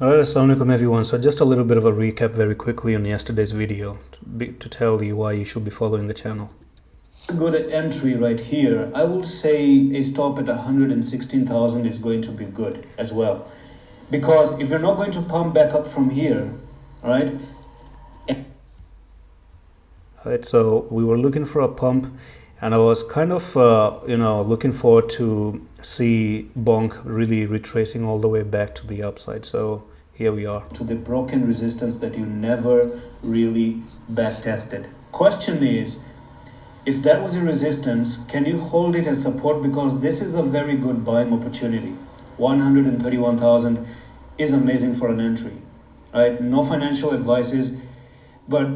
Alright, assalamu alaikum everyone. So just a little bit of a recap very quickly on yesterday's video to tell you why you should be following the channel. Good entry right here. I will say a stop at 116,000 is going to be good as well, because if you're not going to pump back up from here, all right, so we were looking for a pump, and I was kind of looking forward to see BONK really retracing all the way back to the upside. So here we are, to the broken resistance that you never really back tested. Question is, if that was a resistance, can you hold it as support? Because this is a very good buying opportunity. 131,000 is amazing for an entry, right? No financial advices, but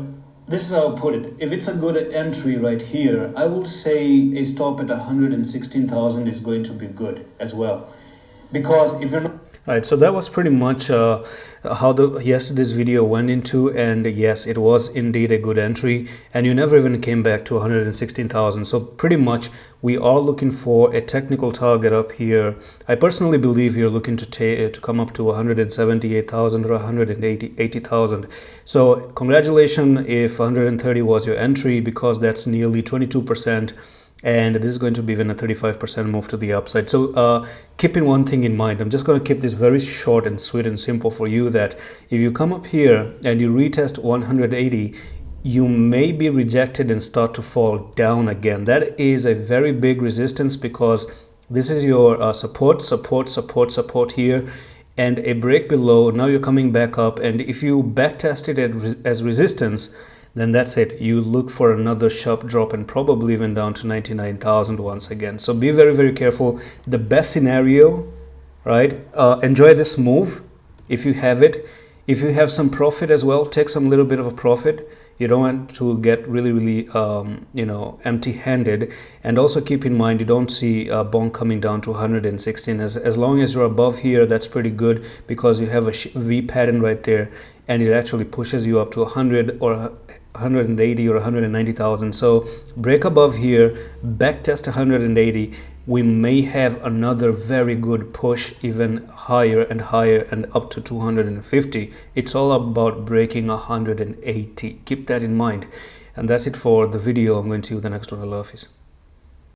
this is how I put it. If it's a good entry right here, I will say a stop at 116,000 is going to be good as well. Because if you're not... Right, so that was pretty much how yesterday's video went into, and yes, it was indeed a good entry, and you never even came back to 116,000. So pretty much we are looking for a technical target up here. I personally believe you're looking to come up to 178,000 or 180,000. So congratulations if 130 was your entry, because that's nearly 22%. And this is going to be even a 35% move to the upside. So keeping one thing in mind, I'm just going to keep this very short and sweet and simple for you, that if you come up here and you retest 180, you may be rejected and start to fall down again. That is a very big resistance, because this is your support here, and a break below. Now you're coming back up, and if you back test it as resistance, then that's it. You look for another sharp drop and probably even down to 99,000 once again. So be very, very careful. The best scenario, right? Enjoy this move if you have it. If you have some profit as well, take some little bit of a profit. You don't want to get really empty-handed. And also keep in mind, you don't see BONK coming down to 116. As long as you're above here, that's pretty good, because you have a V pattern right there, and it actually pushes you up to 100 or 180 or 190,000. So break above here, back test 180. We may have another very good push, even higher and higher, and up to 250. It's all about breaking 180. Keep that in mind. And that's it for the video. I'm going to see you the next one. Allah Hafiz.